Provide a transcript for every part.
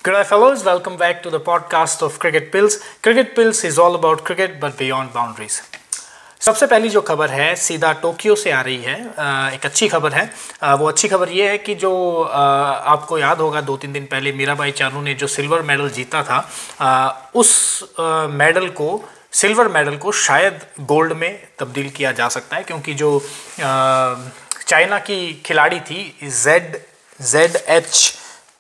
Good day, fellows. Welcome back to the podcast of Cricket Pills. Cricket Pills is all about cricket but beyond boundaries. सबसे पहली जो खबर है सीधा Tokyo से आ रही है। एक अच्छी खबर है। वो अच्छी खबर ये है कि जो आपको याद होगा 2-3 दिन पहले मीराबाई चानू ने जो सिल्वर मेडल जीता था, उस सिल्वर मेडल को शायद गोल्ड में तब्दील किया जा सकता है, क्योंकि जो चाइना की खिलाड़ी थी ZH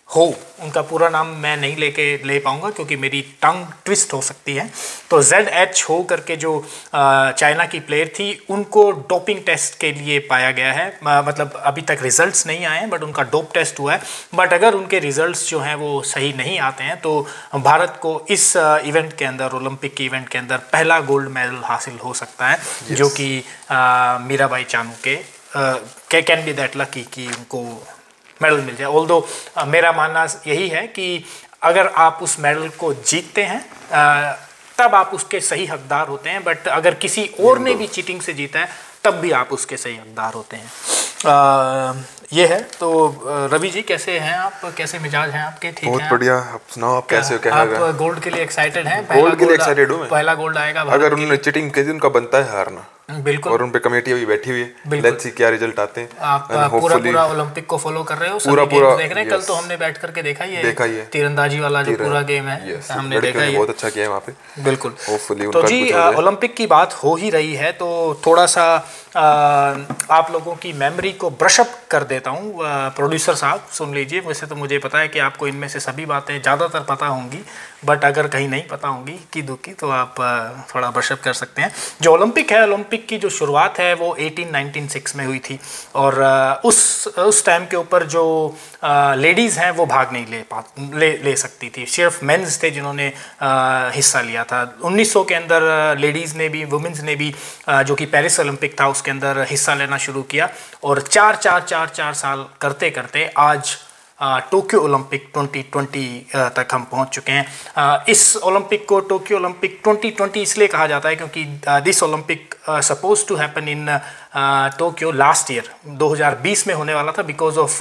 हो, उनका पूरा नाम मैं नहीं ले पाऊंगा क्योंकि मेरी टंग ट्विस्ट हो सकती है। तो ZH हो करके जो चाइना की प्लेयर थी, उनको डोपिंग टेस्ट के लिए पाया गया है। मतलब अभी तक रिजल्ट्स नहीं आए हैं, बट उनका डोप टेस्ट हुआ है। बट अगर उनके रिजल्ट्स जो हैं वो सही नहीं आते हैं तो भारत को इस इवेंट के अंदर, ओलंपिक के इवेंट के अंदर पहला गोल्ड मेडल हासिल हो सकता है, जो कि मीराबाई चानू के कैन बी दैट लकी कि उनको मेडल मिल जाए। ऑल्दो मेरा मानना यही है कि अगर आप उस मेडल को जीतते हैं तब आप उसके सही हकदार होते हैं, बट अगर किसी और ने भी चीटिंग से जीता है तब भी आप उसके सही हकदार होते हैं। ये है। तो रवि जी कैसे हैं आप? कैसे मिजाज हैं आपके? ठीक बहुत हैं? बढ़िया। आप सुनाओ, आप कैसे हो? क्या आप गोल्ड के लिए एक्साइटेड हैं? गोल्ड के लिए एक्साइटेड हूं मैं। पहला गोल्ड आएगा अगर उन्होंने चीटिंग की उनका बनता है हारना। बिल्कुल। और उन पे कमेटी अभी बैठी हुई है, लेट्स सी क्या रिजल्ट आते हैं। आप पूरा ओलंपिक को फॉलो कर रहे हो? पूरा देख रहे हैं? कल तो हमने बैठ करके देखा ही है तीरंदाजी वाला जो पूरा गेम है, हमने देखा ही है। बहुत अच्छा किया है वहाँ पे। बिल्कुल। होपफुली तो जी ओलंपिक की बात हो ही रही है तो थोड़ा सा आप लोगों की मेमोरी को ब्रशअप कर देता हूँ। प्रोड्यूसर साहब सुन लीजिए। वैसे तो मुझे पता है कि आपको इनमें से सभी बातें ज़्यादातर पता होंगी, बट अगर कहीं नहीं पता होंगी की दुखी तो आप थोड़ा ब्रशअप कर सकते हैं। जो ओलंपिक है, ओलंपिक की जो शुरुआत है वो 1896 में हुई थी, और उस टाइम के ऊपर जो लेडीज़ हैं वो भाग नहीं ले सकती थी। सिर्फ मेंस थे जिन्होंने हिस्सा लिया था। 1900 के अंदर लेडीज़ ने भी, वुमेन्स ने भी, जो कि पेरिस ओलंपिक था उसके अंदर हिस्सा लेना शुरू किया, और 4 साल करते करते आज टोक्यो ओलंपिक 2020 तक हम पहुंच चुके हैं। इस ओलंपिक को टोक्यो ओलंपिक 2020 इसलिए कहा जाता है क्योंकि this Olympic suppose to happen in Tokyo last year 2020 में होने वाला था। बिकॉज ऑफ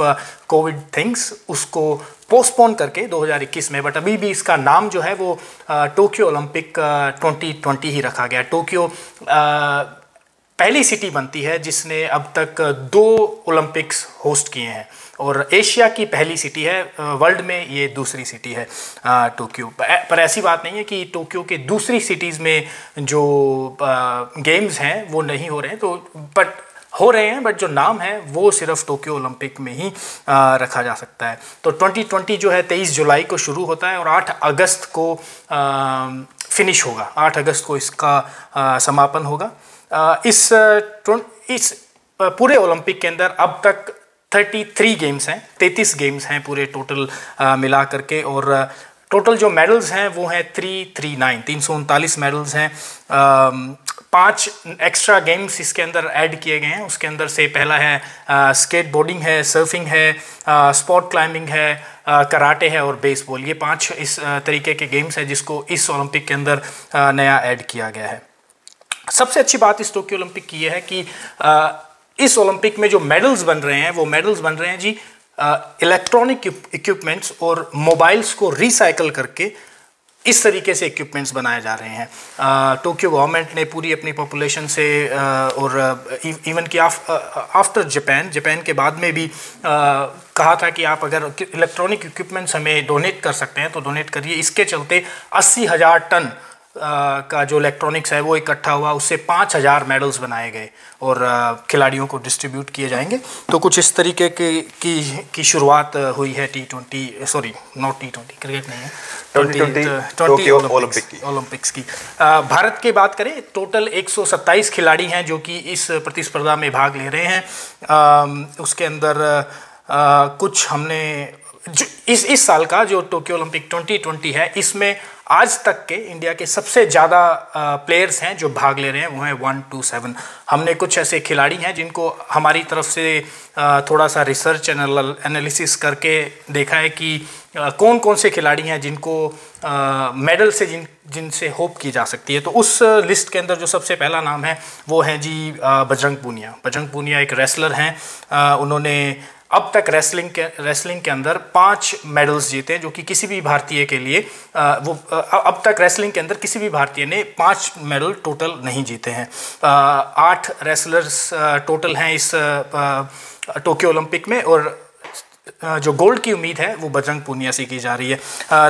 कोविड थिंग्स उसको पोस्टपोन करके 2021 में, बट अभी भी इसका नाम जो है वो टोक्यो ओलंपिक 2020 ही रखा गया। टोक्यो पहली सिटी बनती है जिसने अब तक 2 ओलंपिक्स होस्ट किए हैं, और एशिया की पहली सिटी है। वर्ल्ड में ये दूसरी सिटी है टोक्यो। पर ऐसी बात नहीं है कि टोक्यो के दूसरी सिटीज़ में जो गेम्स हैं वो नहीं हो रहे हैं, तो बट हो रहे हैं, बट जो नाम है वो सिर्फ टोक्यो ओलंपिक में ही रखा जा सकता है। तो 2020 जो है 23 जुलाई को शुरू होता है और 8 अगस्त को फिनिश होगा। 8 अगस्त को इसका समापन होगा। इस पूरे ओलंपिक के अंदर अब तक 33 गेम्स हैं, 33 गेम्स हैं पूरे टोटल मिला करके, और टोटल जो मेडल्स हैं वो हैं 339 मेडल्स हैं। 5 एक्स्ट्रा गेम्स इसके अंदर ऐड किए गए हैं। उसके अंदर से पहला है स्केट बोर्डिंग है, सर्फिंग है, स्पॉट क्लाइंबिंग है, कराटे है और बेसबॉल। ये 5 इस तरीके के गेम्स हैं जिसको इस ओलंपिक के अंदर नया ऐड किया गया है। सबसे अच्छी बात इस टोक्यो ओलंपिक की यह है कि इस ओलंपिक में जो मेडल्स बन रहे हैं वो मेडल्स बन रहे हैं जी इलेक्ट्रॉनिक इक्विपमेंट्स और मोबाइल्स को रिसाइकल करके इस तरीके से इक्विपमेंट्स बनाए जा रहे हैं। टोक्यो गवर्नमेंट ने पूरी अपनी पॉपुलेशन से और इवन कि आफ्टर जापान के बाद में भी कहा था कि आप अगर इलेक्ट्रॉनिक इक्विपमेंट्स हमें डोनेट कर सकते हैं तो डोनेट करिए। इसके चलते 80,000 टन का जो इलेक्ट्रॉनिक्स है वो इकट्ठा हुआ, उससे 5,000 मेडल्स बनाए गए और खिलाड़ियों को डिस्ट्रीब्यूट किए जाएंगे। तो कुछ इस तरीके की शुरुआत हुई है T20 क्रिकेट नहीं है, 20 ओलंपिक्स की। भारत की बात करें, टोटल 127 खिलाड़ी हैं जो कि इस प्रतिस्पर्धा में भाग ले रहे हैं। उसके अंदर कुछ हमने इस साल का जो टोक्यो ओलंपिक 2020 है, इसमें आज तक के इंडिया के सबसे ज़्यादा प्लेयर्स हैं जो भाग ले रहे हैं, वो हैं 127। हमने कुछ ऐसे खिलाड़ी हैं जिनको हमारी तरफ से थोड़ा सा रिसर्च एनालिसिस करके देखा है कि कौन कौन से खिलाड़ी हैं जिनको मेडल से जिनसे होप की जा सकती है। तो उस लिस्ट के अंदर जो सबसे पहला नाम है वो है जी बजरंग पूनिया। बजरंग पूनिया एक रेसलर हैं। उन्होंने अब तक रेसलिंग के अंदर 5 मेडल्स जीते, जो कि किसी भी भारतीय के लिए अब तक रेसलिंग के अंदर किसी भी भारतीय ने 5 मेडल टोटल नहीं जीते हैं। 8 रेसलर्स टोटल हैं इस टोक्यो ओलंपिक में, और जो गोल्ड की उम्मीद है वो बजरंग पूनिया से की जा रही है।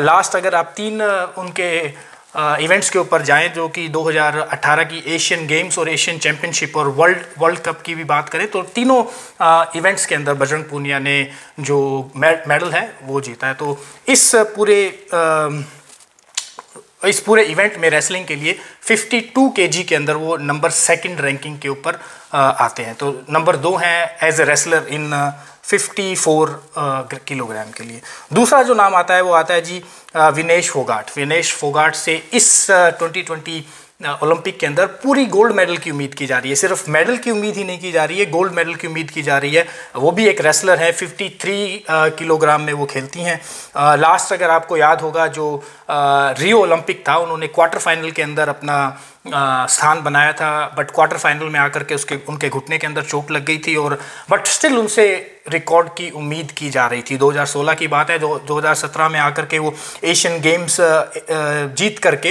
लास्ट अगर आप 3 उनके इवेंट्स के ऊपर जाएं, जो कि 2018 की एशियन गेम्स और एशियन चैम्पियनशिप और वर्ल्ड कप की भी बात करें, तो तीनों इवेंट्स के अंदर बजरंग पूनिया ने जो मेडल है वो जीता है। तो इस पूरे इवेंट में रेसलिंग के लिए 52 kg के अंदर वो नंबर 2 रैंकिंग के ऊपर आते हैं। तो नंबर 2 हैं as a wrestler in 54 kilogram के लिए। दूसरा जो नाम आता है वो आता है जी विनेश फोगाट। विनेश फोगाट से इस 2020 ओलंपिक के अंदर पूरी गोल्ड मेडल की उम्मीद की जा रही है। सिर्फ मेडल की उम्मीद ही नहीं की जा रही है, गोल्ड मेडल की उम्मीद की जा रही है। वो भी एक रेसलर है, 53 किलोग्राम में वो खेलती हैं। लास्ट अगर आपको याद होगा, जो रियो ओलंपिक था, उन्होंने क्वार्टर फाइनल के अंदर अपना स्थान बनाया था, बट क्वार्टर फाइनल में आकर के उनके घुटने के अंदर चोट लग गई थी, और बट स्टिल उनसे रिकॉर्ड की उम्मीद की जा रही थी। 2016 की बात है, 2017 में आकर के वो एशियन गेम्स जीत करके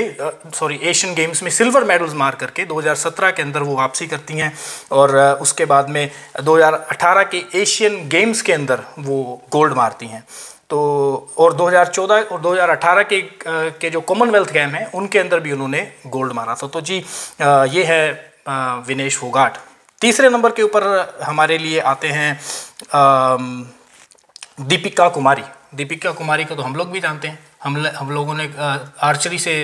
एशियन गेम्स में सिल्वर मेडल्स मार करके 2017 के अंदर वो वापसी करती हैं, और उसके बाद में 2018 के एशियन गेम्स के अंदर वो गोल्ड मारती हैं। तो और 2014 और 2018 के जो कॉमनवेल्थ गेम हैं उनके अंदर भी उन्होंने गोल्ड मारा था। तो जी ये है विनेश फोगाट। तीसरे नंबर के ऊपर हमारे लिए आते हैं दीपिका कुमारी। दीपिका कुमारी को तो हम लोग भी जानते हैं, हम लोगों ने आर्चरी से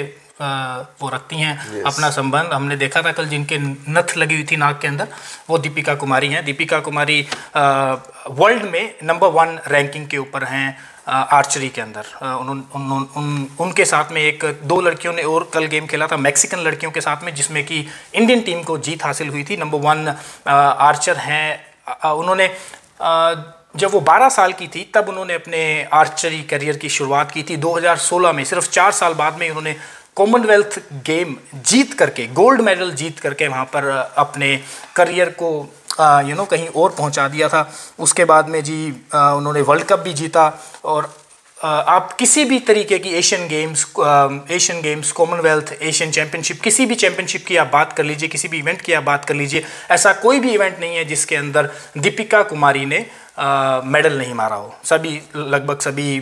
वो रखती हैं अपना संबंध। हमने देखा था कल जिनके नथ लगी हुई थी नाक के अंदर, वो दीपिका कुमारी हैं। दीपिका कुमारी वर्ल्ड में नंबर 1 रैंकिंग के ऊपर हैं आर्चरी के अंदर। उनके साथ में 2 लड़कियों ने और कल गेम खेला था मैक्सिकन लड़कियों के साथ में, जिसमें कि इंडियन टीम को जीत हासिल हुई थी। नंबर 1 आर्चर हैं। उन्होंने जब वो 12 साल की थी तब उन्होंने अपने आर्चरी करियर की शुरुआत की थी। 2016 में, सिर्फ 4 साल बाद में, उन्होंने कॉमनवेल्थ गेम जीत करके, गोल्ड मेडल जीत करके वहाँ पर अपने करियर को कहीं और पहुंचा दिया था। उसके बाद में जी उन्होंने वर्ल्ड कप भी जीता, और आप किसी भी तरीके की Asian games, Commonwealth, Asian championship, किसी भी चैम्पियनशिप की आप बात कर लीजिए, किसी भी इवेंट की आप बात कर लीजिए, ऐसा कोई भी इवेंट नहीं है जिसके अंदर दीपिका कुमारी ने मेडल नहीं मारा हो। लगभग सभी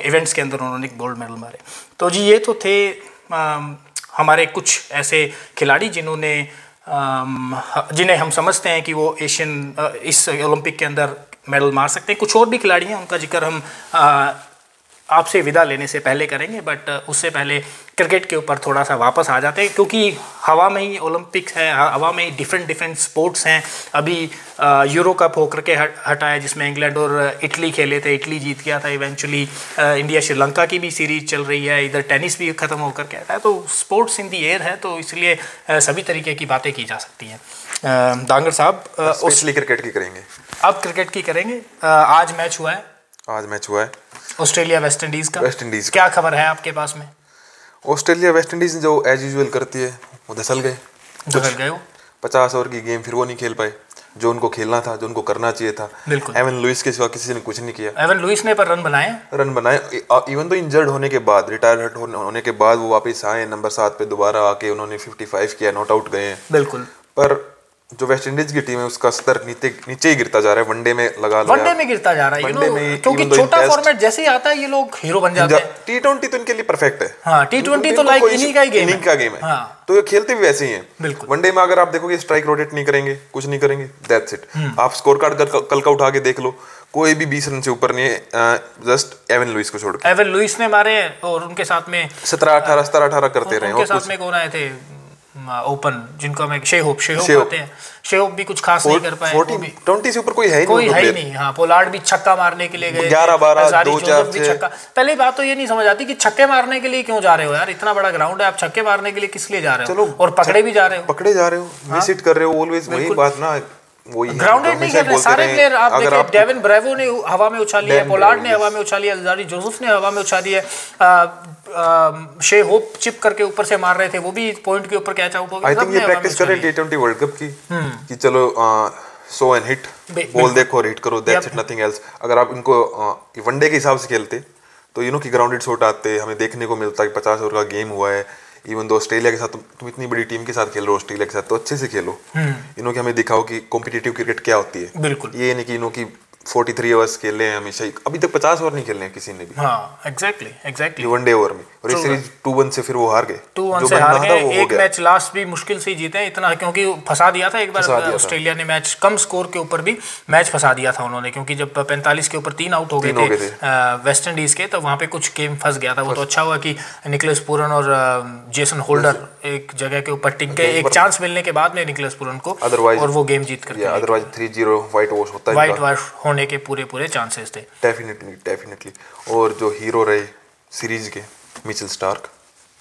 इवेंट्स के अंदर उन्होंने गोल्ड मेडल मारे। तो जी ये तो थे हमारे कुछ ऐसे खिलाड़ी जिन्हें हम समझते हैं कि वो इस ओलंपिक के अंदर मेडल मार सकते हैं। कुछ और भी खिलाड़ी हैं, उनका जिक्र हम आपसे विदा लेने से पहले करेंगे, बट उससे पहले क्रिकेट के ऊपर थोड़ा सा वापस आ जाते हैं, क्योंकि हवा में ही ओलंपिक्स है, हवा में ही डिफरेंट स्पोर्ट्स हैं। अभी यूरो कप होकर के हटा है, जिसमें इंग्लैंड और इटली खेले थे, इटली जीत गया था इवेंचुअली। इंडिया श्रीलंका की भी सीरीज चल रही है, इधर टेनिस भी ख़त्म होकर के हटा है। तो स्पोर्ट्स इन दी एयर है, तो इसलिए सभी तरीके की बातें की जा सकती हैं। दांगर साहब, स्पेशली क्रिकेट की करेंगे, अब क्रिकेट की करेंगे। आज मैच हुआ है ऑस्ट्रेलिया वेस्ट इंडीज़ का। क्या खबर है आपके पास में? ऑस्ट्रेलिया वेस्ट इंडीज जो एज यूजुअल करती है वो धसल गए वो 50 ओवर की गेम, फिर वो नहीं खेल पाए जो उनको खेलना था, जो उनको करना चाहिए था। बिल्कुल। एवन लुइस के सिवा किसी ने कुछ नहीं किया। एवन लुइस ने पर रन बनाए इवन तो इंजर्ड होने के बाद, रिटायर होने के बाद वो वापस आए, नंबर 7 पे दोबारा आके उन्होंने 55 किया, नॉट आउट गए। बिल्कुल। पर जो वेस्ट इंडीज की टीम है उसका स्तर नीचे ही गिरता जा रहा है। वनडे में वनडे में गिरता जा रहा है, क्योंकि छोटा फॉर्मेट जैसे ही आता है ये लोग हीरो बन जाते हैं। T20 तो इनके लिए परफेक्ट है। हाँ, T20 तो लाइक इन्हीं का गेम है। हाँ। तो ये खेलते भी वैसे ही हैं। बिल्कुल। वनडे में अगर आप देखोगे स्ट्राइक रोटेट नहीं करेंगे, कुछ नहीं करेंगे, दैट्स इट। आप स्कोर कार्ड कल का उठा के देख लो, कोई भी 20 रन से ऊपर नहीं है, जस्ट एवन लुइस को छोड़ के। एवन लुइस ने मारे, और उनके साथ में 17-18 करते रहे। उनके साथ में कौन आए थे ओपन, जिनका मैं शेहोप आते हैं, शेहोप भी कुछ खास नहीं कर पाए। 20 से ऊपर कोई है ही नहीं। हाँ, पोलार्ड भी छक्का मारने के लिए गए, 11-12 2-4 छक्का। पहली बात तो ये नहीं समझ आती कि छक्के मारने के लिए क्यों जा रहे हो यार, इतना बड़ा ग्राउंड है, आप छक्के मारने के लिए किस लिए जा रहे हो? और पकड़े भी जा रहे हो, विजिट कर रहे हो, ऑलवेज वही बात ना, वही ग्राउंडेड नहीं कर रहे सारे प्लेयर। आप देखिए, डेविन ब्रेवो ने हवा में उछाली है, पोलार्ड ने हवा में उछाली है, अल्जारी जोसेफ ने हवा में उछाली है, शे होप चिप करके ऊपर से मार रहे थे, वो भी पॉइंट के ऊपर कैच आउट हो गया। आई थिंक ये प्रैक्टिस कर रहे हैं T20 वर्ल्ड कप की कि चलो सो एंड हिट, बॉल देखो, रीड करो, दैट्स इट, नथिंग एल्स। अगर आप इनको वनडे के हिसाब से खेलते तो कि ग्राउंडेड शॉट आते, हमें देखने को मिलता है कि 50 ओवर का गेम हुआ है। इवन दो ऑस्ट्रेलिया के साथ तुम इतनी बड़ी टीम के साथ खेल रहे हो, ऑस्ट्रेलिया के साथ तो अच्छे से खेलो, कि हमें दिखाओ कि कॉम्पिटिटिव क्रिकेट क्या होती है। बिल्कुल, ये नहीं कि 43 ओवर्स खेले हैं हमेशा ही, अभी तक 50 ओवर नहीं खेले हैं किसी ने भी। हाँ एग्जैक्टली वनडे ओवर में। और ये सीरीज 2-1 से फिर वो हार गए, 2-1 से हार गए। एक मैच लास्ट भी मुश्किल से ही जीते हैं इतना, क्योंकि फंसा दिया था एक बार ऑस्ट्रेलिया ने मैच, कम स्कोर के ऊपर भी मैच फंसा दिया था उन्होंने, क्योंकि जब 45 के ऊपर 3 आउट हो गए थे वेस्ट इंडीज के, तो वहाँ पे कुछ गेम फंस गया था। वो तो अच्छा हुआ कि निकोलस पूरन और जेसन होल्डर एक जगह के ऊपर टिक गए, एक चांस मिलने के बाद में निकोलस पूरन को, और वो गेम जीत कर, अदरवाइज 3-0 व्हाइट वॉश होता है, व्हाइट वॉश होने के पूरे चांसेस थे। डेफिनेटली। और जो हीरो रहे सीरीज के, मिचेल स्टार्क,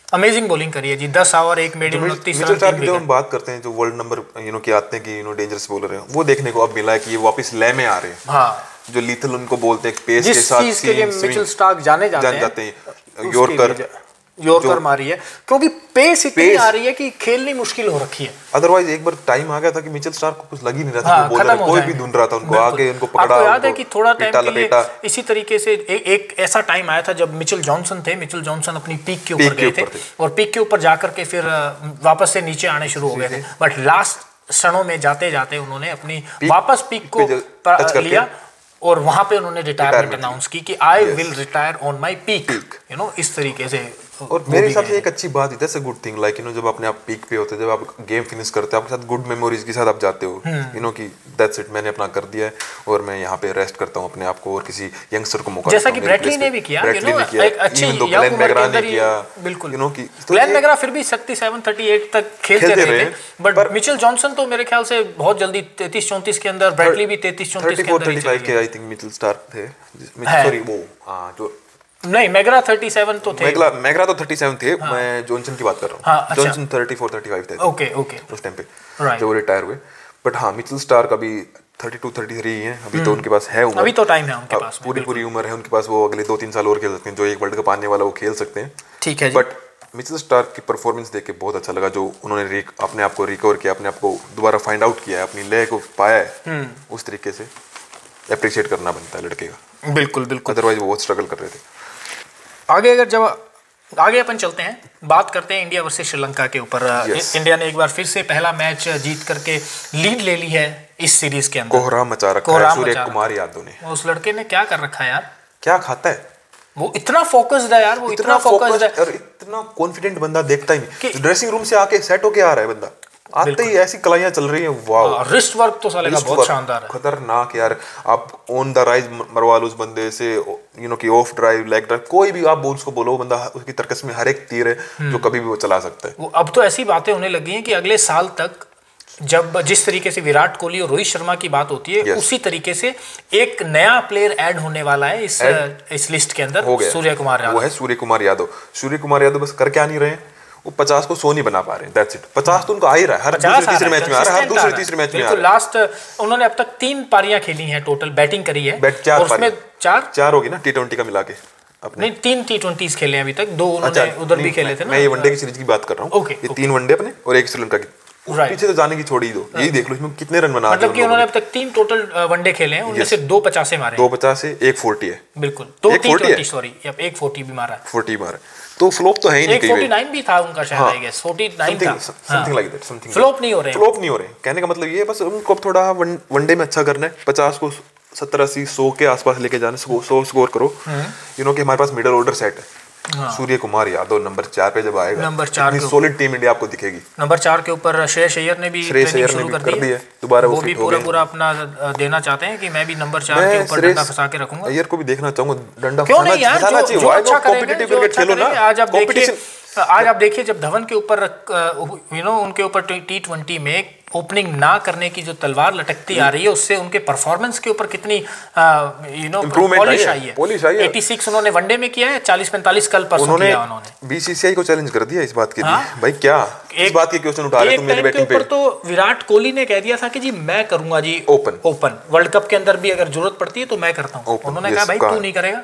अमेजिंग बॉलिंग करी है जी, 10 ओवर 1 मिनट 29 रन। स्टार्क की जब हम बात करते हैं, जो वर्ल्ड नंबर के आते हैं कि डेंजरस बॉलर है, वो देखने को अब मिला है कि ये वापस लय में आ रहे हैं। हाँ, जो लीथल उनको बोलते हैं, पेस के साथ जिस चीज के लिए मिचेल स्टार्क जाने जाते हैं, यॉर्कर मारी है, क्योंकि पेस इतनी आ रही है कि खेलनी मुश्किल हो रखी है। अदरवाइज एक बार टाइम आ गया था कि मिचेल स्टार्क को कुछ लग ही नहीं रहा था, बॉलर कोई भी ढूंढ रहा था उनको, आगे उनको पकड़ा। आपको याद है कि थोड़ा टाइम के लिए इसी तरीके से एक ऐसा टाइम आया था जब मिचेल जॉनसन थे, मिचेल जॉनसन अपनी पीक के ऊपर गए थे, और पीक के ऊपर जाकर के फिर वापस से नीचे आने शुरू हो गए थे, बट लास्ट क्षणों में जाते जाते उन्होंने अपनी वापस पीक को लिया, और वहां पे उन्होंने रिटायरमेंट अनाउंस की कि I will retire on my peak, इस तरीके से। और मेरे हिसाब से एक अच्छी बात है, that's a good thing, like जब अपने आप पीक पे होते हैं, जब आप गेम फिनिश करते हैं, आपके साथ गुड मेमोरीज के साथ आप जाते हो, कि दैट्स इट, मैंने अपना कर दिया है और मैं यहाँ पे रेस्ट करता हूँ अपने आप को, और किसी यंगस्टर को मौका, जैसा कि ब्रैडली ने भी किया, एक अच्छी यंग उम्र के अंदर ही, बिल्कुल, ग्लेन मैग्रा फिर भी 37-38 तक खेलते रहे, बट मिचेल जॉनसन तो मेरे ख्याल से बहुत जल्दी 33-34 के अंदर, ब्रैडली भी 33-34 के अंदर, 34-35 के आई थिंक मिचेल स्टार्क थे, सॉरी वो जो नहीं, मैग्रा 37 तो थे, मैग्रा तो 37 थे, मैं जॉनसन की बात कर रहा हूँ, जॉनसन 34-35 थे ओके उस टाइम पे जब वो रिटायर हुए। बट हाँ, मिचेल स्टार्क अभी 32-33 हैं अभी, तो उनके पास है उम्र, अभी तो टाइम है उनके पास, पूरी उम्र है उनके पास, वो अगले 2-3 साल और खेल सकते हैं, जो एक वर्ल्ड कप आने वाला वो खेल सकते हैं, ठीक है। बट मिचेल स्टार्क की परफॉर्मेंस देख के बहुत अच्छा लगा, जो उन्होंने अपने आप को रिकवर किया, अपने आप को दोबारा फाइंड आउट किया है, अपनी लय को पाया है, उस तरीके से अप्रिशिएट करना बनता है लड़के का। बिल्कुल, अदरवाइज वो बहुत स्ट्रगल कर रहे थे। आगे अपन चलते हैं, बात करते हैं इंडिया वर्सेस श्रीलंका के ऊपर। इंडिया ने एक बार फिर से पहला मैच जीत करके लीड ले ली है इस सीरीज के अंदर। कोहराम मचा रखा है सूर्य कुमार यादव ने। उस लड़के ने क्या कर रखा है यार, क्या खाता है वो, इतना फोकस्ड है यार, वो इतना फोकस्ड है, और इतना कॉन्फिडेंट बंदा देखता ही नहीं, ड्रेसिंग रूम से आके सेट होके आ रहा है बंदा, आते ही ऐसी कलाइयां चल रही हैं, वाह, रिस्ट वर्क तो साले का बहुत शानदार है, खतरनाक यार। आप ऑन द राइज मरवा लो उस बंदे से, कि ऑफ ड्राइव, लेग ड्राइव, कोई भी आप उसको बोलो, बंदा उसकी तरकस में हर एक तीर है जो कभी भी वो चला सकता है। वो अब तो ऐसी बातें होने लगी हैं कि अगले साल तक जब जिस तरीके से विराट कोहली और रोहित शर्मा की बात होती है, उसी तरीके से एक नया प्लेयर ऐड होने वाला है इस लिस्ट के अंदर, सूर्य कुमार यादव। वो है सूर्य कुमार यादव। सूर्य कुमार यादव बस कर क्या नहीं रहे हैं, वो 50 को 100 नहीं बना पा रहे हैं, दैट्स इट। 50 तो उनको आ ही रहा है, हर दूसरे तीसरे मैच में आ रहा है, हर दूसरे तीसरे मैच में आ रहा है। लास्ट उन्होंने अब तक 3 पारियां खेली हैं टोटल, बैटिंग करी है, और उसमें 4 होगी ना T20 का मिला के, अपने नहीं 3 T20s खेले हैं अभी तक, 2 उन्होंने उधर भी खेले थे ना, मैं ये वनडे की सीरीज की बात कर रहा हूँ, ये 3 वनडे अपने और 1 श्रीलंका की, पीछे तो जाने की छोड़ ही दो, यही देख लो इसमें कितने रन बना, मतलब कि उन्होंने अब तक 3 टोटल वनडे खेले हैं, उनमें से 2 50 मारे, 2 50 है, 1 40 है, बिल्कुल, 2 T20 सॉरी, अब 1 40 भी मारा है, 40 मारा, तो फ्लॉप तो है ही नहीं, 49 भी था उनका शायद, आई गेस 49 था, something like that, something flop नहीं हो रहे, कहने का मतलब ये है बस उनको अब थोड़ा वनडे में अच्छा करना है, 50 को 70-80-100 के आसपास लेके जाने, 100 स्कोर करो, कि हमारे पास मिडिल ऑर्डर सेट है। सूर्य कुमार यादव नंबर 4 पे जब आएगा, नंबर 4 सॉलिड टीम इंडिया आपको दिखेगी। नंबर 4 के ऊपर श्रेयस अय्यर ने भी ट्रेनिंग शुरू कर दी है, दोबारा वो भी पूरा अपना देना चाहते हैं कि मैं भी नंबर 4 के ऊपर डंडा फंसा के रखूंगा। अय्यर को भी देखना चाहूंगा, डंडा क्यों नहीं यार, जो अच्छा कॉम्पिटिटिव क्रिकेट खेलो ना। आज आप देखिए जब धवन के ऊपर उनके ऊपर T20 में ओपनिंग ना करने की जो तलवार लटकती आ रही है, उससे उनके परफॉर्मेंस के ऊपर कितनी पॉलिश आई है। 86 उन्होंने वनडे में किया है, 40-45 कल परसों किया उन्होंने। बीसीसीआई को चैलेंज कर दिया इस बात के लिए, भाई क्या इस बात के क्वेश्चन उठा रहे तुम मेरी बैटिंग पे। तो विराट कोहली ने कह दिया था कि जी मैं करूंगा जी ओपन वर्ल्ड कप के अंदर भी, अगर जरूरत पड़ती है तो मैं करता हूँ। उन्होंने कहा भाई तू नहीं करेगा,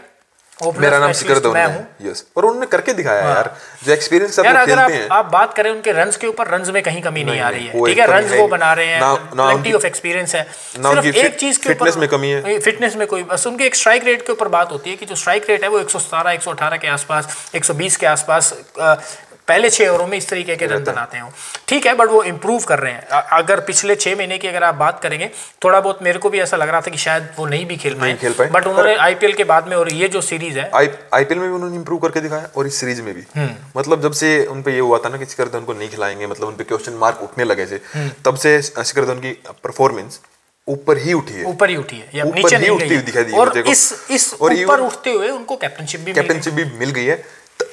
मेरा नाम शिखर धवन है, यस, और उन्होंने करके दिखाया है यार, जो एक्सपीरियंस सब लोग खेलते हैं। आप बात करें उनके रन्स के ऊपर, रन्स में कहीं कमी नहीं आ रही है, ठीक है, रन्स वो बना रहे हैं, प्लेंटी ऑफ एक्सपीरियंस है। सिर्फ एक चीज के ऊपर फिटनेस में कमी है, फिटनेस में कोई, बस उनके एक स्ट्राइक रेट के ऊपर बात होती है कि जो स्ट्राइक रेट है वो 117 118 के आसपास, 120 के आसपास पहले 6 ओवरों में इस तरीके के रन बनाते हो, ठीक है, बट वो इम्प्रूव कर रहे हैं। अगर पिछले 6 महीने की अगर आप बात करेंगे, थोड़ा बहुत मेरे को भी ऐसा लग रहा था कि शायद वो नहीं भी खेल पाए, बट उन्होंने आईपीएल के बाद में, और ये जो सीरीज है आईपीएल में भी उन्होंने इम्प्रूव करके दिखाया, और इस सीरीज में भी मतलब जब से उन पे ये हुआ था ना कि शिखर धवन को नहीं खिलाएंगे, मतलब उन पे क्वेश्चन मार्क उठने लगे थे, तब से शिखर धवन की परफॉर्मेंस ऊपर ही उठी है, ऊपर ही उठी है, या नीचे नहीं उठती दिखाई दी, और इस ऊपर उठते हुए उनको कैप्टनशिप भी मिल गई है।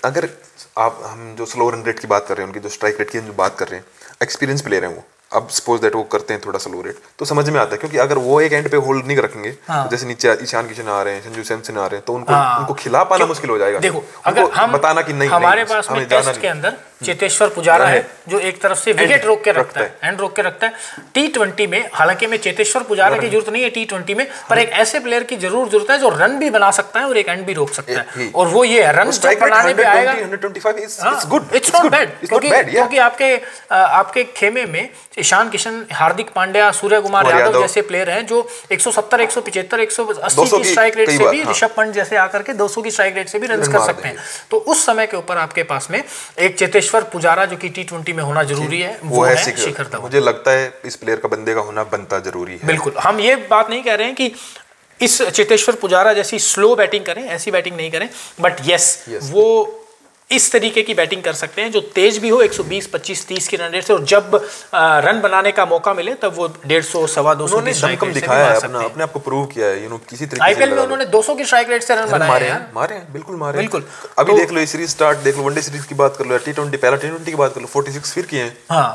अगर हम जो स्लो रन रेट की बात कर रहे हैं, उनकी जो स्ट्राइक रेट की जो बात कर रहे हैं, एक्सपीरियंस प्लेयर हैं वो, अब सपोज दैट वो करते हैं थोड़ा स्लो रेट, तो समझ में आता है, क्योंकि अगर वो एक एंड पे होल्ड नहीं रखेंगे, तो जैसे नीचे ईशान किशन आ रहे हैं, संजू सैमसन आ रहे हैं, तो उनको खिला पाना मुश्किल हो जाएगा। देखो, अगर हम बताना कि नहीं, हमारे पास में टेस्ट के अंदर चेतेश्वर पुजारा है जो एक तरफ से विकेट रोक के रखता है, एंड रोक के रखता है। T20 में हालांकि में चेतेश्वर पुजारा की जरूरत नहीं है T20 में, पर एक ऐसे प्लेयर की जरूरत है जो रन भी बना सकता है और एक एंड भी रोक सकता है, और वो ये रन बनाने पे आएगा। 125 it's good, it's not bad, क्योंकि आपके खेमे में ईशान किशन, हार्दिक पांड्या, सूर्य कुमार यादव जैसे प्लेयर हैं जो 170 175 180 की स्ट्राइक रेट से भी, ऋषभ पंत जैसे आकर के 200 की स्ट्राइक रेट से भी रन कर सकते हैं। तो उस समय के ऊपर आपके पास में एक चेतेश्वर पुजारा जो कि T20 में होना जरूरी है, वो है शिखर धवन। मुझे लगता है इस प्लेयर का बंदे का होना बनता जरूरी है। बिल्कुल, हम ये बात नहीं कह रहे हैं कि इस चेतेश्वर पुजारा जैसी स्लो बैटिंग करें, ऐसी बैटिंग नहीं करें, बट यस वो इस तरीके की बैटिंग कर सकते हैं जो तेज भी हो, 120 25 30 की रन रेट से, और जब रन बनाने का मौका मिले तब वो 150 सवा 200 की स्ट्राइक रेट से दिखाया है, अपने आप को प्रूव किया है, किसी तरीके से। आईपीएल में उन्होंने 200 की स्ट्राइक रेट से रन बनाए हैं, मारे हैं, बिल्कुल। अभी देख लो ये सीरीज स्टार्ट, देख लो वनडे सीरीज की बात कर लो, T20 पहला T20 की बात कर लो, 46 फिर किए हैं, हाँ,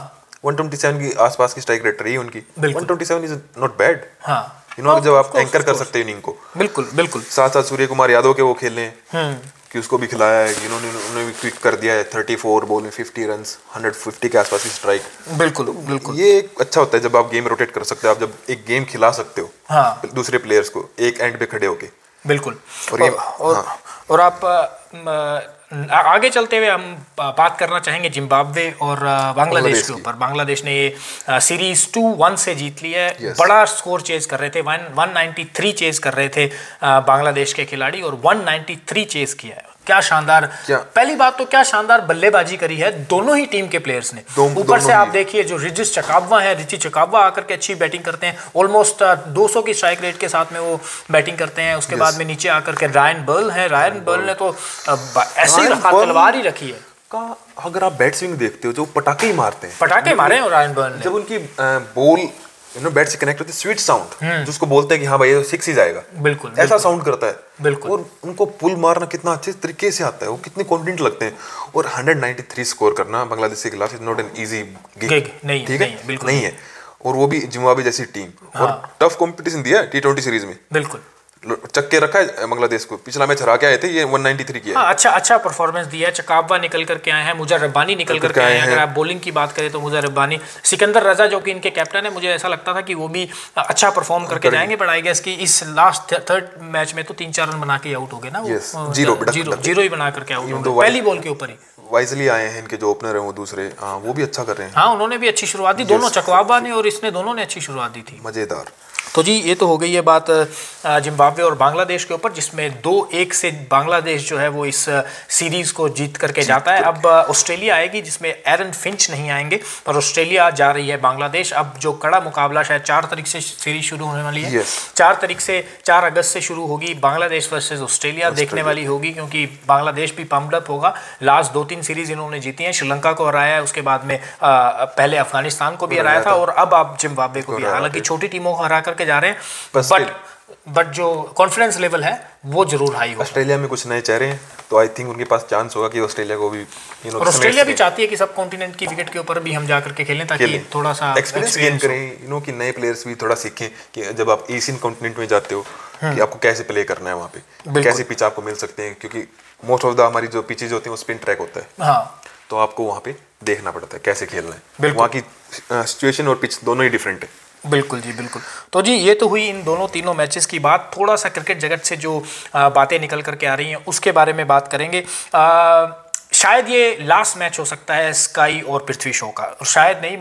127 की आसपास की स्ट्राइक रेट रही है उनकी, 127 इज नॉट बैड, हाँ, जब आप एंकर कर सकते हैं इनिंग को, बिल्कुल। साथ साथ सूर्य कुमार यादव के वो खेल रहे हैं कि उसको भी खिलाया है, उन्होंने भी क्विक कर दिया है, 34 बॉल में 50 रन्स, 150 के आसपास की स्ट्राइक। बिल्कुल ये एक अच्छा होता है जब आप गेम रोटेट कर सकते हो, आप जब एक गेम खिला सकते हो, हाँ, दूसरे प्लेयर्स को एक एंड पे खड़े होके, बिल्कुल। और आप आगे चलते हुए हम बात करना चाहेंगे जिम्बाब्वे और बांग्लादेश के ऊपर। बांग्लादेश ने ये सीरीज 2-1 से जीत ली है, बड़ा स्कोर चेज कर रहे थे, 193 चेज कर रहे थे बांग्लादेश के खिलाड़ी, और 193 चेज किया है। क्या शानदार, पहली बात तो क्या शानदार बल्लेबाजी करी है दोनों ही टीम के प्लेयर्स ने। ऊपर से आप देखिए जो रिची चकावा आकर के अच्छी बैटिंग करते हैं, ऑलमोस्ट 200 की स्ट्राइक रेट के साथ में वो बैटिंग करते हैं। उसके बाद में नीचे आकर के रायन बर्ल ने तो ऐसे ही तलवार ही रखी है। अगर आप बैट स्विंग देखते हो जो पटाखे मारे हैं रायन बर्ल ने, जब उनकी बॉल बैट से कनेक्ट होती है, स्वीट साउंड जिसको बोलते हैं कि हाँ भाई ये 6 ही जाएगा, बिल्कुल ऐसा साउंड करता है, बिल्कुल। और उनको पुल मारना कितना अच्छे तरीके से आता है, वो कितने कॉन्फिडेंट लगते हैं। और 193 स्कोर करना बांग्लादेश के खिलाफ is not an easy gig, ठीक है, बिल्कुल नहीं है। और वो भी जिम्बाब्वे जैसी टीम, और टफ कंपटीशन दिया है T20 सीरीज में, बिल्कुल चक्के रखा है बांग्लादेश को। पिछला मैच हरा के आए थे, ये 193 किया। हाँ, अच्छा परफॉर्मेंस दिया है। चकावा निकल करके आए हैं, मुजर रब्बानी निकल करके आए हैं। अगर आप बॉलिंग की बात करें तो मुजर रब्बानी, सिकंदर रजा जो कि इनके कैप्टन है, मुझे ऐसा लगता था कि वो भी अच्छा परफॉर्म करके जाएंगे, बट आई गेस कि इस लास्ट थर्ड मैच में तो 3-4 रन बना के आउट हो गए ना, वो जीरो ही बना करके आउट हो गए पहली बॉल के ऊपर ही। वाइजली आए हैं इनके जो ओपनर हैं वो दूसरे, वो भी अच्छा कर रहे हैं। हाँ, उन्होंने भी अच्छी शुरुआत दी, दोनों चकवाबा ने और इसने दोनों ने अच्छी शुरुआत दी थी, मजेदार। तो जी ये तो हो गई है बात जिम्बाब्वे और बांग्लादेश के ऊपर, जिसमें 2-1 से बांग्लादेश जो है वो इस सीरीज को जीत करके जाता है। अब ऑस्ट्रेलिया आएगी जिसमें एरन फिंच नहीं आएंगे, पर ऑस्ट्रेलिया जा रही है बांग्लादेश। अब जो कड़ा मुकाबला शायद 4 तारीख से सीरीज शुरू होने वाली है, 4 अगस्त से शुरू होगी, बांग्लादेश वर्सेस ऑस्ट्रेलिया देखने वाली होगी, क्योंकि बांग्लादेश भी पम्प्ड अप होगा। लास्ट 2-3 सीरीज इन्होंने जीती हैं, श्रीलंका को हराया है, उसके बाद में पहले अफगानिस्तान को भी हराया था, और अब आप जिम्बाब्वे को भी, हालांकि छोटी टीमों को हरा करके जा रहे हैं, बट जो कॉन्फिडेंस लेवल है वो जरूर हाई होगा। ऑस्ट्रेलिया में कुछ नए चेहरे हैं, तो आई थिंक उनके पास चांस होगा कि ऑस्ट्रेलिया को भी, और ऑस्ट्रेलिया भी चाहती है कि सब कॉन्टिनेंट की विकेट के ऊपर भी हम जाकर के खेलें, ताकि थोड़ा सा एक्सपीरियंस गेन करें, कि नए प्लेयर्स भी थोड़ा सीखें कि जब आप एशियन कॉन्टिनेंट में जाते हो कि आपको कैसे प्ले करना है, वहाँ पे कैसे पिच आपको मिल सकते हैं, क्योंकि मोस्ट ऑफ द हमारी जो पिचेज होती हैं वो स्पिन ट्रैक होता है, तो आपको वहाँ पे देखना पड़ता है कैसे खेलना है। वहाँ की सिचुएशन और पिच दोनों ही डिफरेंट है, बिल्कुल जी, बिल्कुल। तो जी ये तो हुई इन दोनों तीनों मैचेस की बात। थोड़ा सा क्रिकेट जगत से जो बातें निकल करके आ रही हैं उसके बारे में बात करेंगे। शायद ये लास्ट मैच हो सकता है स्काई और पृथ्वी शॉ का, और शायद नहीं,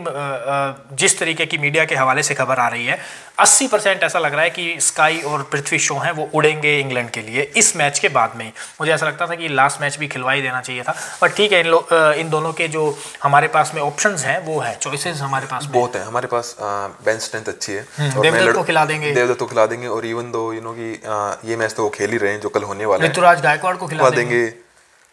जिस तरीके की मीडिया के हवाले से खबर आ रही है 80% ऐसा लग रहा है कि स्काई और पृथ्वी शॉ हैं वो उड़ेंगे इंग्लैंड के लिए इस मैच के बाद में ही। मुझे ऐसा लगता था कि लास्ट मैच भी खिलवा ही देना चाहिए था, पर ठीक है, इन दोनों के जो हमारे पास में ऑप्शंस हैं वो है, चॉइसेस हमारे पास बहुत है। हमारे पास बेंच स्ट्रेंथ अच्छी है, और देवदत्त को खिला देंगे, देवदत्त को खिला देंगे, और इवन दो कि ये मैच तो वो खेल ही रहे हैं जो कल होने वाला है, ऋतुराज गायकवाड़ को खिला देंगे।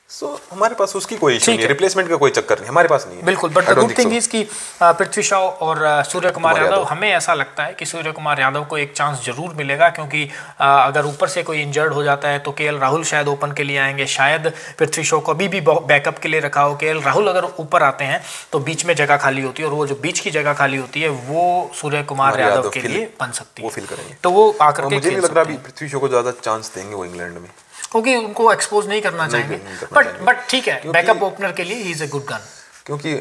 सो हमारे पास उसकी कोई इशू नहीं है, रिप्लेसमेंट का कोई चक्कर नहीं हमारे पास नहीं है। बिल्कुल, but the good thing is कि पृथ्वी शॉ और सूर्य कुमार यादव, हमें ऐसा लगता है कि सूर्य कुमार यादव को एक चांस जरूर मिलेगा, क्योंकि अगर ऊपर से कोई इंजर्ड हो जाता है तो केएल राहुल शायद ओपन के लिए आएंगे, शायद पृथ्वी शॉ को अभी भी बैकअप के लिए रखा हो। केएल राहुल अगर ऊपर आते हैं तो बीच में जगह खाली होती है, और वो जो बीच की जगह खाली होती है वो सूर्य कुमार यादव के लिए बन सकती है, वो फील करेंगे, तो वो आकर के मुझे नहीं लग रहा अभी पृथ्वी शॉ को ज्यादा चांस देंगे वो इंग्लैंड में, क्योंकि उनको एक्सपोज नहीं करना चाहेंगे। बट ठीक है, बैकअप ओपनर के लिए he is a good gun. क्योंकि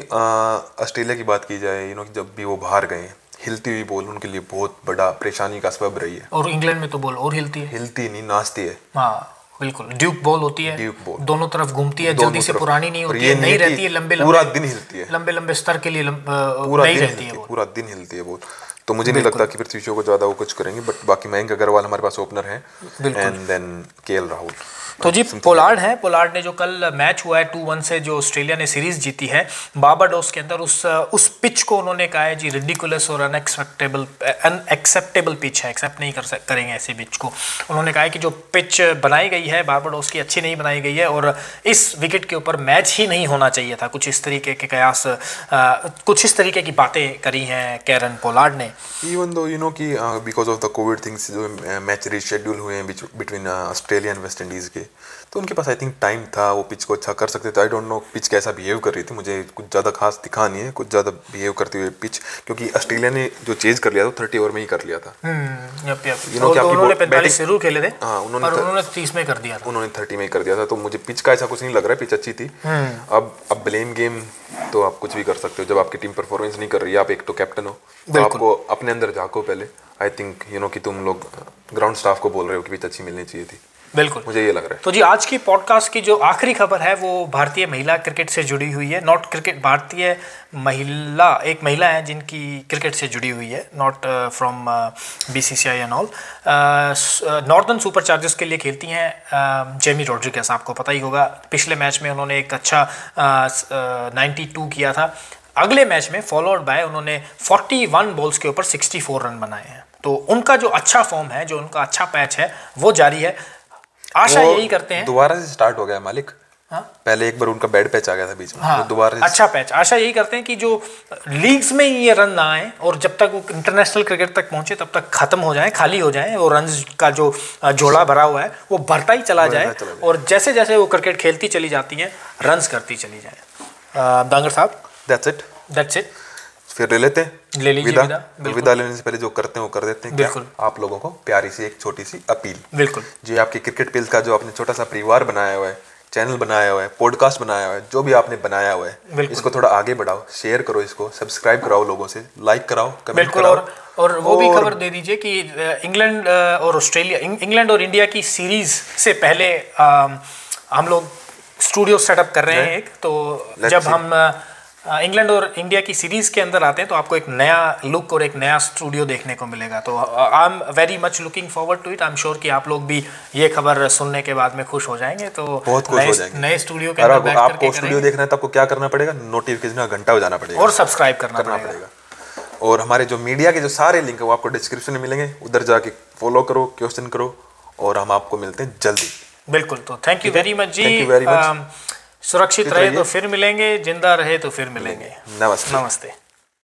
ऑस्ट्रेलिया की बात की जाए, जब भी वो बाहर गए, हिलती हुई बॉल उनके लिए बहुत बड़ा परेशानी का सबब रही है। और इंग्लैंड में तो बॉल और हिलती नहीं, नाचती है। हाँ बिल्कुल, ड्यूक बॉल होती है, ड्यूक बॉल दोनों तरफ घूमती है, जल्दी से पुरानी नहीं होती है, नहीं रहती है, लंबे पूरा दिन हिलती है, लंबे स्तर के लिए नहीं रहती है, पूरा दिन हिलती है बॉल। तो मुझे नहीं लगता कि पृथ्वी शॉ को ज्यादा वो कुछ करेंगे, बट बाकी मयंक अग्रवाल हमारे पास ओपनर है, एंड देन केएल राहुल। तो जी पोलार्ड है, पोलार्ड ने जो कल मैच हुआ है 2-1 से जो ऑस्ट्रेलिया ने सीरीज जीती है बारबाडोस के अंदर, उस पिच को उन्होंने कहा है जी रिडिकुलस और अनएक्सेप्टेबल पिच है, एक्सेप्ट नहीं करेंगे ऐसे पिच को। उन्होंने कहा है कि जो पिच बनाई गई है बारबाडोस की अच्छी नहीं बनाई गई है, और इस विकेट के ऊपर मैच ही नहीं होना चाहिए था। कुछ इस तरीके के कयास, कुछ इस तरीके की बातें करी हैं कैरन पोलार्ड ने। इवन दो कि because of the Covid things जो मैच रिशेड्यूल हुए हैं between Australia and West Indies के, तो उनके पास आई थिंक टाइम था, वो पिच को अच्छा कर सकते थे। आई डोंट नो पिच कैसा बिहेव कर रही थी, मुझे कुछ ज़्यादा खास दिखा नहीं है कुछ ज़्यादा बिहेव करते हुए पिच, क्योंकि ऑस्ट्रेलिया ने जो चेज कर लिया था 30 ओवर में ही कर लिया था। उन्होंने 45 जरूर खेले थे, हाँ उन्होंने 30 में कर दिया था, उन्होंने 30 में कर दिया था। तो मुझे पिच का ऐसा कुछ नहीं लग रहा है, पिच अच्छी थी। अब ब्लेम गेम तो आप कुछ भी कर सकते हो, जब आपकी टीम परफॉर्मेंस नहीं कर रही है, आप एक तो कैप्टन हो, तो आपको अपने अंदर झाँको पहले। आई थिंक कि तुम लोग ग्राउंड स्टाफ को बोल रहे हो कि पिच अच्छी मिलनी चाहिए थी, बिल्कुल मुझे ये लग रहा है। तो जी आज की पॉडकास्ट की जो आखिरी खबर है वो भारतीय महिला क्रिकेट से जुड़ी हुई है। नॉट क्रिकेट, भारतीय महिला, एक महिला है जिनकी क्रिकेट से जुड़ी हुई है, not from BCCI and all. Northern super chargers के लिए खेलती हैं जेमी रॉड्रिगेज, आपको पता ही होगा। पिछले मैच में उन्होंने एक अच्छा 92 किया था। अगले मैच में फॉलोड बाय उन्होंने 41 बॉल्स के ऊपर 64 रन बनाए हैं। तो उनका जो अच्छा फॉर्म है, जो उनका अच्छा पैच है वो जारी है। आशा यही करते हैं, दोबारा से स्टार्ट हो गया मालिक। हाँ? पहले एक बार उनका बैड पैच आ गया था बीच में, हाँ, दोबारा अच्छा पैच। आशा यही करते हैं कि जो लीग्स में ये रन ना आए, और जब तक वो इंटरनेशनल क्रिकेट तक पहुंचे तब तक खत्म हो जाए, खाली हो जाए, वो रन्स का जो झोला भरा हुआ है वो भरता ही चला जाए, और जैसे जैसे वो क्रिकेट खेलती चली जाती हैं रन्स करती चली जाए। डांगर साहब, दैट्स इट। फिर ले लेते हैं, ले लीजिए विदा लेने से पहले जो करते हैं वो कर देते हैं। बिल्कुल। आप लोगों को प्यारी सी एक छोटी सी अपील, बिल्कुल, जो आपके क्रिकेट पिल्स का जो आपने छोटा सा परिवार बनाया हुआ है, चैनल बनाया हुआ है, पॉडकास्ट बनाया हुआ है, जो भी आपने बनाया हुआ है, इसको थोड़ा आगे बढ़ाओ, शेयर करो, इसको सब्सक्राइब कराओ, लोगों से लाइक कराओ, कमेंट कराओ, और वो भी खबर दे दीजिए कि इंग्लैंड और ऑस्ट्रेलिया, इंग्लैंड और इंडिया की सीरीज से पहले हम लोग स्टूडियो सेटअप कर रहे हैं एक, तो जब हम इंग्लैंड और इंडिया की सीरीज के अंदर आते हैं तो आपको एक नया लुक और एक नया स्टूडियो देखने को मिलेगा। तो I am very much looking forward to it. I am sure कि आप लोग भी ये खबर सुनने के बाद में खुश हो जाएंगे। तो बहुत खुश हो जाएंगे। नए स्टूडियो के अंदर बैठ आपको स्टूडियो देखना है तो आपको क्या करना पड़ेगा, नोटिफिकेशन का घंटा बजाना पड़ेगा और सब्सक्राइब करना पड़ेगा। और हमारे जो मीडिया के जो सारे लिंक है वो आपको डिस्क्रिप्शन में मिलेंगे, उधर जाके फॉलो करो, क्वेश्चन करो, और हम आपको मिलते हैं जल्दी। बिल्कुल, तो थैंक यू वेरी मच जी। सुरक्षित रहे तो फिर मिलेंगे, जिंदा रहे तो फिर मिलेंगे। नमस्ते। नमस्ते।